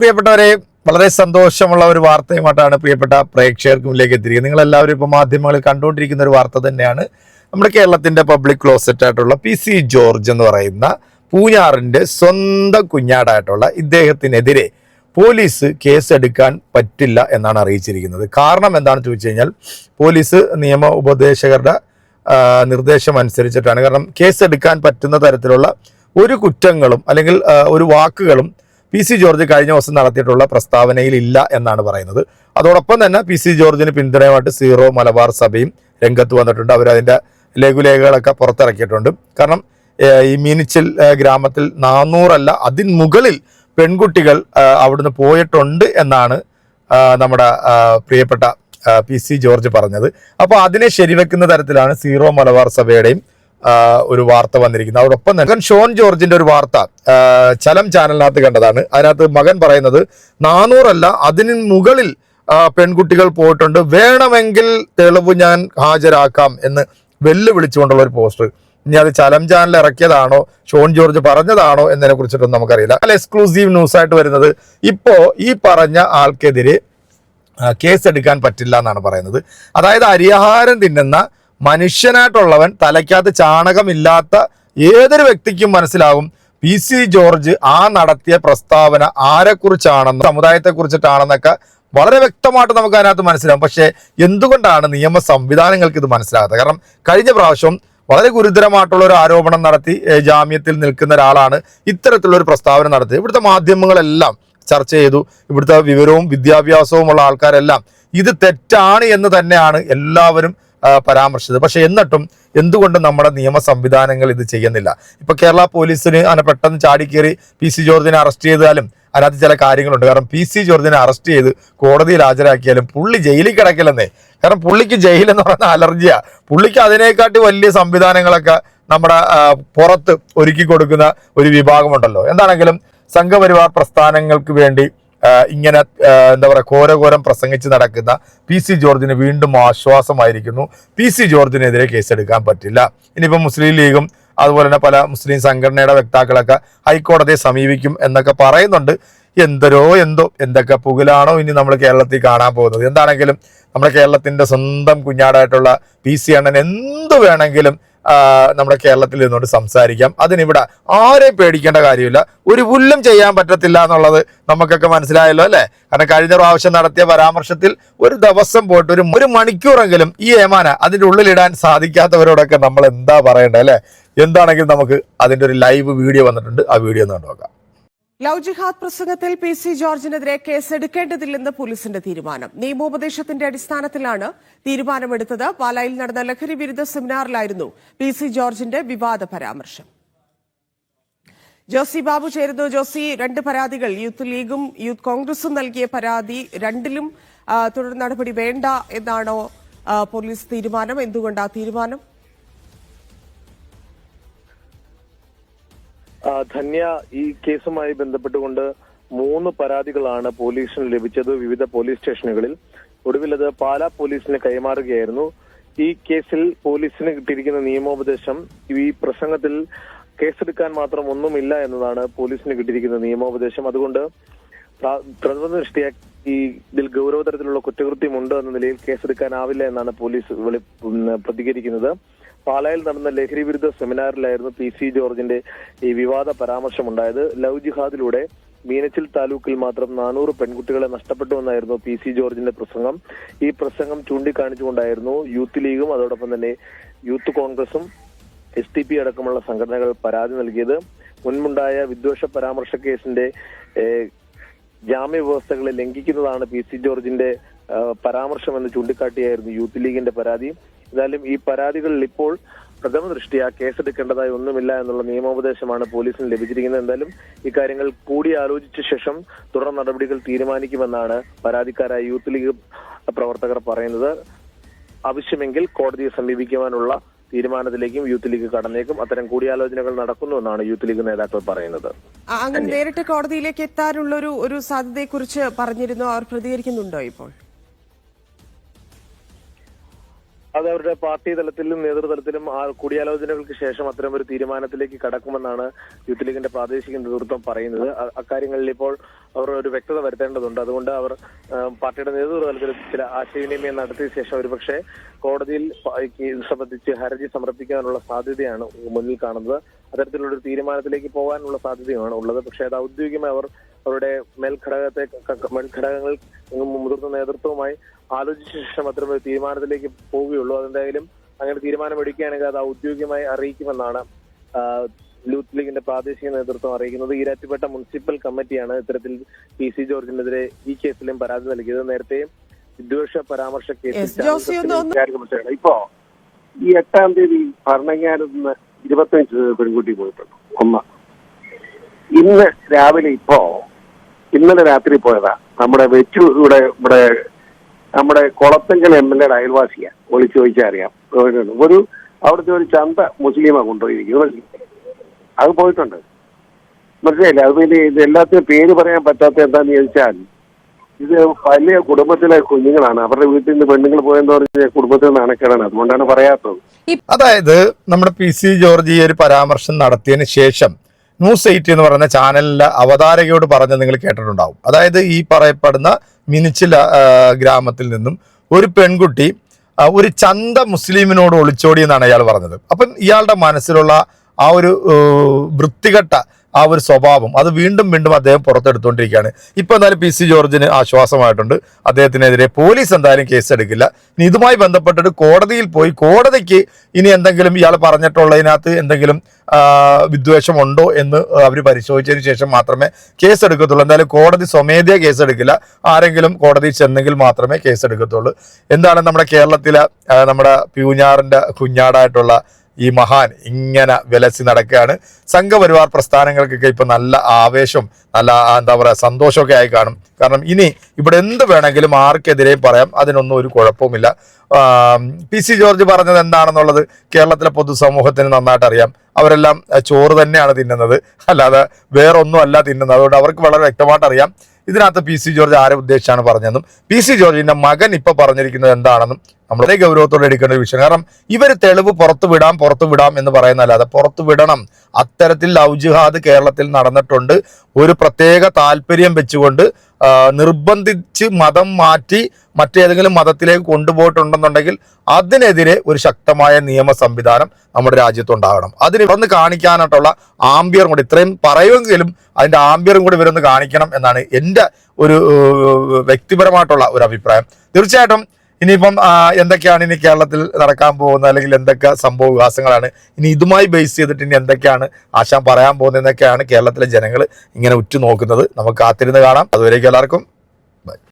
പ്രിയപ്പെട്ടവരെ, വളരെ സന്തോഷമുള്ള ഒരു വാർത്തയുമായിട്ടാണ് പ്രിയപ്പെട്ട പ്രേക്ഷകർക്ക് മുന്നിലേക്ക് എത്തിയിരിക്കുന്നത്. നിങ്ങളെല്ലാവരും ഇപ്പോൾ മാധ്യമങ്ങളിൽ കണ്ടുകൊണ്ടിരിക്കുന്ന ഒരു വാർത്ത തന്നെയാണ്. നമ്മുടെ കേരളത്തിന്റെ പബ്ലിക് ക്ലോസറ്റ് ആയിട്ടുള്ള PC ജോർജ് എന്ന് പറയുന്ന പൂഞ്ഞാറിന്റെ സ്വന്തം കുഞ്ഞാടായിട്ടുള്ള ഇദ്ദേഹത്തിനെതിരെ പോലീസ് കേസെടുക്കാൻ പറ്റില്ല എന്നാണ് അറിയിച്ചിരിക്കുന്നത്. കാരണം എന്താണെന്ന് ചോദിച്ചു കഴിഞ്ഞാൽ, പോലീസ് നിയമ ഉപദേശകരുടെ നിർദ്ദേശം അനുസരിച്ചിട്ടാണ്. കാരണം കേസെടുക്കാൻ പറ്റുന്ന തരത്തിലുള്ള ഒരു കുറ്റങ്ങളും അല്ലെങ്കിൽ ഒരു വാക്കുകളും PC ജോർജ് കഴിഞ്ഞ ദിവസം നടത്തിയിട്ടുള്ള പ്രസ്താവനയിൽ ഇല്ല എന്നാണ് പറയുന്നത്. അതോടൊപ്പം തന്നെ PC ജോർജിന് പിന്തുണയുമായിട്ട് സീറോ മലബാർ സഭയും രംഗത്ത് വന്നിട്ടുണ്ട്. അവരതിൻ്റെ ലഘുലേഖകളൊക്കെ പുറത്തിറക്കിയിട്ടുണ്ട്. കാരണം ഈ മീനിച്ചിൽ ഗ്രാമത്തിൽ 400 അല്ല അതിന് മുകളിൽ പെൺകുട്ടികൾ അവിടുന്ന് പോയിട്ടുണ്ട് എന്നാണ് നമ്മുടെ പ്രിയപ്പെട്ട PC ജോർജ് പറഞ്ഞത്. അപ്പോൾ അതിനെ ശരിവെക്കുന്ന തരത്തിലാണ് സീറോ മലബാർ സഭയുടെയും ഒരു വാർത്ത വന്നിരിക്കുന്നത്. അതോടൊപ്പം തന്നെ ഷോൺ ജോർജിന്റെ ഒരു വാർത്ത ചലം ചാനലിനകത്ത് കണ്ടതാണ്. അതിനകത്ത് മകൻ പറയുന്നത് 400 അല്ല അതിന് മുകളിൽ പെൺകുട്ടികൾ പോയിട്ടുണ്ട്, വേണമെങ്കിൽ തെളിവ് ഞാൻ ഹാജരാക്കാം എന്ന് വെല്ലുവിളിച്ചുകൊണ്ടുള്ള ഒരു പോസ്റ്റർ. ഇനി അത് ചലം ചാനൽ ഇറക്കിയതാണോ ഷോൺ ജോർജ് പറഞ്ഞതാണോ എന്നതിനെ കുറിച്ചിട്ടൊന്നും നമുക്കറിയില്ല. അല്ല, എക്സ്ക്ലൂസീവ് ന്യൂസ് ആയിട്ട് വരുന്നത് ഇപ്പോൾ ഈ പറഞ്ഞ ആൾക്കെതിരെ കേസെടുക്കാൻ പറ്റില്ല എന്നാണ് പറയുന്നത്. അതായത് അരിയാഹാരം തിന്നുന്ന മനുഷ്യനായിട്ടുള്ളവൻ, തലയ്ക്കകത്ത് ചാണകമില്ലാത്ത ഏതൊരു വ്യക്തിക്കും മനസ്സിലാകും PC ജോർജ് നടത്തിയ പ്രസ്താവന ആരെക്കുറിച്ചാണെന്ന്, സമുദായത്തെ കുറിച്ചിട്ടാണെന്നൊക്കെ വളരെ വ്യക്തമായിട്ട് നമുക്ക് അതിനകത്ത് മനസ്സിലാവും. പക്ഷേ എന്തുകൊണ്ടാണ് നിയമ സംവിധാനങ്ങൾക്ക് ഇത് മനസ്സിലാകാത്തത്? കാരണം കഴിഞ്ഞ പ്രാവശ്യം വളരെ ഗുരുതരമായിട്ടുള്ള ഒരു ആരോപണം നടത്തി ജാമ്യത്തിൽ നിൽക്കുന്ന ഒരാളാണ് ഇത്തരത്തിലുള്ള ഒരു പ്രസ്താവന നടത്തിയത്. ഇവിടുത്തെ മാധ്യമങ്ങളെല്ലാം ചർച്ച ചെയ്തു. ഇവിടുത്തെ വിവരവും വിദ്യാഭ്യാസവുമുള്ള ആൾക്കാരെല്ലാം ഇത് തെറ്റാണ് എന്ന് തന്നെയാണ് എല്ലാവരും പരാമർശിച്ചത്. പക്ഷെ എന്നിട്ടും എന്തുകൊണ്ട് നമ്മുടെ നിയമ സംവിധാനങ്ങൾ ഇത് ചെയ്യുന്നില്ല? ഇപ്പൊ കേരള പോലീസിന് അങ്ങനെ പെട്ടെന്ന് ചാടിക്കേറി PC ജോർജിനെ അറസ്റ്റ് ചെയ്താലും അതിനകത്ത് ചില കാര്യങ്ങളുണ്ട്. കാരണം PC ജോർജിനെ അറസ്റ്റ് ചെയ്ത് കോടതിയിൽ ഹാജരാക്കിയാലും പുള്ളി ജയിലിൽ കിടക്കില്ലെന്നേ. കാരണം പുള്ളിക്ക് ജയിലെന്ന് പറയുന്ന അലർജിയാ. പുള്ളിക്ക് അതിനെക്കാട്ടി വലിയ സംവിധാനങ്ങളൊക്കെ നമ്മുടെ പുറത്ത് ഒരുക്കി കൊടുക്കുന്ന ഒരു വിഭാഗമുണ്ടല്ലോ. എന്താണെങ്കിലും സംഘപരിവാർ പ്രസ്ഥാനങ്ങൾക്ക് വേണ്ടി ഇങ്ങനെ എന്താ പറയുക, ഘോരഘോരം പ്രസംഗിച്ച് നടക്കുന്ന PC ജോർജിന് വീണ്ടും ആശ്വാസമായിരിക്കുന്നു. PC ജോർജിനെതിരെ കേസെടുക്കാൻ പറ്റില്ല. ഇനിയിപ്പോൾ മുസ്ലിം ലീഗും അതുപോലെ തന്നെ പല മുസ്ലിം സംഘടനയുടെ വക്താക്കളൊക്കെ ഹൈക്കോടതിയെ സമീപിക്കും എന്നൊക്കെ പറയുന്നുണ്ട്. എന്തൊക്കെ പുകലാണോ ഇനി നമ്മൾ കേരളത്തിൽ കാണാൻ പോകുന്നത്. എന്താണെങ്കിലും നമ്മുടെ കേരളത്തിന്റെ സ്വന്തം കുഞ്ഞാടായിട്ടുള്ള PC അണ്ണൻ എന്ത് വേണമെങ്കിലും നമ്മുടെ കേരളത്തിൽ നിന്നുകൊണ്ട് സംസാരിക്കാം. അതിനിവിടെ ആരെയും പേടിക്കേണ്ട കാര്യമില്ല. ഒരു പുല്ലും ചെയ്യാൻ പറ്റത്തില്ല എന്നുള്ളത് നമുക്കൊക്കെ മനസ്സിലായല്ലോ അല്ലേ? കാരണം കഴിഞ്ഞ പ്രാവശ്യം നടത്തിയ പരാമർശത്തിൽ ഒരു ദിവസം പോയിട്ട് ഒരു മണിക്കൂറെങ്കിലും ഈ ഏമാന അതിൻ്റെ ഉള്ളിലിടാൻ സാധിക്കാത്തവരോടൊക്കെ നമ്മൾ എന്താ പറയേണ്ടത് അല്ലേ? എന്താണെങ്കിലും നമുക്ക് അതിൻ്റെ ഒരു ലൈവ് വീഡിയോ വന്നിട്ടുണ്ട്. ആ വീഡിയോ ഒന്ന് കണ്ടുനോക്കാം. ലവ് ജിഹാദ് പ്രസംഗത്തിൽ PC ജോർജിനെതിരെ കേസെടുക്കേണ്ടതില്ലെന്ന് പോലീസിന്റെ തീരുമാനം. നിയമോപദേശത്തിന്റെ അടിസ്ഥാനത്തിലാണ് തീരുമാനമെടുത്തത്. പാലായിൽ നടന്ന ലഹരി വിരുദ്ധ സെമിനാറിലായിരുന്നു PC ജോർജിന്റെ വിവാദ പരാമർശം. ജോസി ബാബു ചേരുന്നു. ജോസി, 2 പരാതികൾ, യൂത്ത് ലീഗും യൂത്ത് കോൺഗ്രസും നൽകിയ പരാതി, രണ്ടിലും തുടർ നടപടി വേണ്ട എന്നാണോ പോലീസ് തീരുമാനം? എന്തുകൊണ്ടാ തീരുമാനം? ധന്യ, ഈ കേസുമായി ബന്ധപ്പെട്ടുകൊണ്ട് 3 പരാതികളാണ് പോലീസിന് ലഭിച്ചത് വിവിധ പോലീസ് സ്റ്റേഷനുകളിൽ. ഒടുവിൽ അത് പാലാ പോലീസിന് കൈമാറുകയായിരുന്നു. ഈ കേസിൽ പോലീസിന് കിട്ടിയിരിക്കുന്ന നിയമോപദേശം, ഈ പ്രസംഗത്തിൽ കേസെടുക്കാൻ മാത്രം ഒന്നുമില്ല എന്നതാണ് പോലീസിന് കിട്ടിയിരിക്കുന്ന നിയമോപദേശം. അതുകൊണ്ട് പ്രഥമ ദൃഷ്ടിയ ഇതിൽ ഗൗരവതരത്തിലുള്ള കുറ്റകൃത്യമുണ്ട് എന്ന നിലയിൽ കേസെടുക്കാനാവില്ല എന്നാണ് പോലീസ് പ്രതികരിക്കുന്നത്. പാലായിൽ നടന്ന ലഹരി വിരുദ്ധ സെമിനാറിലായിരുന്നു PC ജോർജിന്റെ ഈ വിവാദ പരാമർശമുണ്ടായത്. ലവ് ജിഹാദിലൂടെ മീനച്ചിൽ താലൂക്കിൽ മാത്രം 400 പെൺകുട്ടികളെ നഷ്ടപ്പെട്ടുവെന്നായിരുന്നു PC ജോർജിന്റെ പ്രസംഗം. ഈ പ്രസംഗം ചൂണ്ടിക്കാണിച്ചുകൊണ്ടായിരുന്നു യൂത്ത് ലീഗും അതോടൊപ്പം തന്നെ യൂത്ത് കോൺഗ്രസും STP അടക്കമുള്ള സംഘടനകൾ പരാതി നൽകിയത്. മുൻപുണ്ടായ വിദ്വേഷ പരാമർശ കേസിന്റെ ജാമ്യ വ്യവസ്ഥകളെ ലംഘിക്കുന്നതാണ് PC ജോർജിന്റെ പരാമർശമെന്ന് ചൂണ്ടിക്കാട്ടിയായിരുന്നു യൂത്ത് ലീഗിന്റെ പരാതി. എന്നാലും ഈ പരാതികളിൽ ഇപ്പോൾ പ്രഥമ ദൃഷ്ടിയ കേസെടുക്കേണ്ടതായി ഒന്നുമില്ല എന്നുള്ള നിയമോപദേശമാണ് പോലീസിന് ലഭിച്ചിരിക്കുന്നത്. എന്തായാലും ഇക്കാര്യങ്ങൾ കൂടിയാലോചിച്ച ശേഷം തുടർ നടപടികൾ തീരുമാനിക്കുമെന്നാണ് പരാതിക്കാരായ യൂത്ത് ലീഗ് പ്രവർത്തകർ പറയുന്നത്. ആവശ്യമെങ്കിൽ കോടതിയെ സമീപിക്കുവാനുള്ള തീരുമാനത്തിലേക്കും യൂത്ത് ലീഗ് കടന്നേക്കും. അത്തരം കൂടിയാലോചനകൾ നടക്കുന്നുവെന്നാണ് യൂത്ത് ലീഗ് നേതാക്കൾ പറയുന്നത്. അങ്ങനെ നേരിട്ട് കോടതിയിലേക്ക് എത്താനുള്ള ഒരു സാധ്യതയെക്കുറിച്ച് പറഞ്ഞിരുന്നു. അവർ പ്രതികരിക്കുന്നുണ്ടോ ഇപ്പോൾ? അത് അവരുടെ പാർട്ടി തലത്തിലും നേതൃതലത്തിലും കൂടിയാലോചനകൾക്ക് ശേഷം അത്തരം ഒരു തീരുമാനത്തിലേക്ക് കടക്കുമെന്നാണ് യൂത്ത് ലീഗിന്റെ പ്രാദേശിക നേതൃത്വം പറയുന്നത്. അക്കാര്യങ്ങളിൽ ഇപ്പോൾ അവർ ഒരു വ്യക്തത വരുത്തേണ്ടതുണ്ട്. അതുകൊണ്ട് അവർ പാർട്ടിയുടെ നേതൃത്വത്തിൽ ചില ആശയവിനിമയം നടത്തിയ ശേഷം ഒരുപക്ഷെ കോടതിയിൽ ഇത് സംബന്ധിച്ച് ഹർജി സമർപ്പിക്കാനുള്ള സാധ്യതയാണ് മുന്നിൽ കാണുന്നത്. അത്തരത്തിലുള്ള ഒരു തീരുമാനത്തിലേക്ക് പോകാനുള്ള സാധ്യതയാണ് ഉള്ളത്. പക്ഷേ അത് ഔദ്യോഗികമായി അവർ അവരുടെ മേൽഘടകങ്ങൾ മുതിർന്ന നേതൃത്വവുമായി ആലോചിച്ച ശേഷം അത്തരം ഒരു തീരുമാനത്തിലേക്ക് പോവുകയുള്ളൂ. അതെന്തായാലും അങ്ങനെ തീരുമാനമെടുക്കുകയാണെങ്കിൽ അത് ഔദ്യോഗികമായി അറിയിക്കുമെന്നാണ് യൂത്ത് ലീഗിന്റെ പ്രാദേശിക നേതൃത്വം അറിയിക്കുന്നത്. ഈരാറ്റുപേട്ട മുനിസിപ്പൽ കമ്മിറ്റിയാണ് ഇത്തരത്തിൽ PC ജോർജിനെതിരെ ഈ കേസിലും പരാതി നൽകിയത്. നേരത്തെ വിദ്വേഷ പരാമർശ കേസിൽ ഇപ്പോ ഈ 8-ാം തീയതി ഭരണങ്ങാനത്ത് നിന്ന് 25 പെൺകുട്ടി പോയിട്ടുണ്ട്. ഇന്ന് രാവിലെ ഇന്നലെ രാത്രി പോയതാ നമ്മുടെ ഇവിടെ നമ്മുടെ കൊളത്തങ്കൽ MLA അയൽവാസിയാ. വിളിച്ചു ചോദിച്ചാൽ അറിയാം. അവിടുത്തെ ഒരു ചന്ത മുസ്ലിമാ കൊണ്ടുപോയിരിക്കുന്നത്. അത് പോയിട്ടുണ്ട്. മനസ്സിലായില്ലേ? അത് പിന്നെ ഇത് എല്ലാത്തിനും പേര് പറയാൻ പറ്റാത്ത എന്താന്ന് ചോദിച്ചാൽ ഇത് വലിയ കുടുംബത്തിലെ കുഞ്ഞുങ്ങളാണ്. അവരുടെ വീട്ടിൽ നിന്ന് പെണ്ണുങ്ങൾ പോയെന്ന് പറഞ്ഞ കുടുംബത്തിൽ നാണക്കേടാണ്. അതുകൊണ്ടാണ് പറയാത്തത്. അതായത് നമ്മുടെ PC ജോർജ് ഈ ഒരു പരാമർശം നടത്തിയതിന് ശേഷം ന്യൂസ് 8 എന്ന് പറയുന്ന ചാനലിലെ അവതാരകയോട് പറഞ്ഞ് നിങ്ങൾ കേട്ടിട്ടുണ്ടാവും. അതായത് ഈ പറയപ്പെടുന്ന മിനിച്ചില ഗ്രാമത്തിൽ നിന്നും ഒരു പെൺകുട്ടി ഒരു ചന്ത മുസ്ലിമിനോട് ഒളിച്ചോടി എന്നാണ് അയാൾ പറഞ്ഞത്. അപ്പം ഇയാളുടെ മനസ്സിലുള്ള ആ ഒരു വൃത്തികെട്ട ആ ഒരു സ്വഭാവം അത് വീണ്ടും അദ്ദേഹം പുറത്തെടുത്തുകൊണ്ടിരിക്കുകയാണ്. ഇപ്പൊ എന്തായാലും PC ജോർജിന് ആശ്വാസമായിട്ടുണ്ട്. അദ്ദേഹത്തിനെതിരെ പോലീസ് എന്തായാലും കേസെടുക്കില്ല. ഇനി ഇതുമായി ബന്ധപ്പെട്ടിട്ട് കോടതിയിൽ പോയി കോടതിക്ക് ഇനി എന്തെങ്കിലും ഇയാൾ പറഞ്ഞിട്ടുള്ളതിനകത്ത് എന്തെങ്കിലും വിദ്വേഷമുണ്ടോ എന്ന് അവർ പരിശോധിച്ചതിന് ശേഷം മാത്രമേ കേസെടുക്കത്തുള്ളൂ. എന്തായാലും കോടതി സ്വമേധയാ കേസെടുക്കില്ല. ആരെങ്കിലും കോടതിയിൽ ചെന്നെങ്കിൽ മാത്രമേ കേസെടുക്കത്തുള്ളൂ. എന്താണ് നമ്മുടെ കേരളത്തിലെ നമ്മുടെ പ്യൂഞ്ഞാറിന്റെ കുഞ്ഞാടായിട്ടുള്ള ഈ മഹാൻ ഇങ്ങനെ വിലസി നടക്കുകയാണ്. സംഘപരിവാർ പ്രസ്ഥാനങ്ങൾക്കൊക്കെ ഇപ്പൊ നല്ല ആവേശം, നല്ല എന്താ പറയാ സന്തോഷമൊക്കെ ആയി കാണും. കാരണം ഇനി ഇവിടെ എന്ത് വേണമെങ്കിലും ആർക്കെതിരെയും പറയാം. അതിനൊന്നും ഒരു കുഴപ്പവുമില്ല. PC ജോർജ് പറഞ്ഞത് എന്താണെന്നുള്ളത് കേരളത്തിലെ പൊതുസമൂഹത്തിന് നന്നായിട്ട് അറിയാം. അവരെല്ലാം ചോറ് തന്നെയാണ് തിന്നുന്നത്, അല്ലാതെ വേറൊന്നും അല്ല തിന്നുന്നത്. അതുകൊണ്ട് അവർക്ക് വളരെ വ്യക്തമായിട്ട് അറിയാം ഇതിനകത്ത് PC ജോർജ് ആരെ ഉദ്ദേശിച്ചാണ് പറഞ്ഞതെന്നും PC ജോർജിന്റെ മകൻ ഇപ്പൊ പറഞ്ഞിരിക്കുന്നത് എന്താണെന്നും നമ്മൾ വളരെ ഗൗരവത്തോടെ എടുക്കേണ്ട ഒരു വിഷയം. കാരണം ഇവർ തെളിവ് പുറത്തു വിടാം എന്ന് പറയുന്നതല്ലാതെ പുറത്തു വിടണം. അത്തരത്തിൽ ലവ് ജിഹാദ് കേരളത്തിൽ നടന്നിട്ടുണ്ട്. ഒരു പ്രത്യേക താല്പര്യം വെച്ചുകൊണ്ട് നിർബന്ധിച്ച് മതം മാറ്റി മറ്റേതെങ്കിലും മതത്തിലേക്ക് കൊണ്ടുപോയിട്ടുണ്ടെന്നുണ്ടെങ്കിൽ അതിനെതിരെ ഒരു ശക്തമായ നിയമ സംവിധാനം നമ്മുടെ രാജ്യത്തുണ്ടാകണം. അതിന് ഇവരൊന്ന് കാണിക്കാനായിട്ടുള്ള ആംബിയറും കൂടി, ഇത്രയും പറയുമെങ്കിലും അതിന്റെ ആംബിയറും കൂടി ഇവരൊന്ന് കാണിക്കണം എന്നാണ് എൻ്റെ ഒരു വ്യക്തിപരമായിട്ടുള്ള ഒരു അഭിപ്രായം. തീർച്ചയായിട്ടും ഇനിയിപ്പം എന്തൊക്കെയാണ് ഇനി കേരളത്തിൽ നടക്കാൻ പോകുന്നത്, അല്ലെങ്കിൽ എന്തൊക്കെ സംഭവ വികാസങ്ങളാണ് ഇനി ഇതുമായി ബേസ് ചെയ്തിട്ട് ഇനി എന്തൊക്കെയാണ് ആശാൻ പറയാൻ പോകുന്നതെന്നൊക്കെയാണ് കേരളത്തിലെ ജനങ്ങൾ ഇങ്ങനെ ഉറ്റുനോക്കുന്നത്. നമുക്ക് കാത്തിരുന്ന് കാണാം. അതുവരേക്കും എല്ലാവർക്കും ബൈ.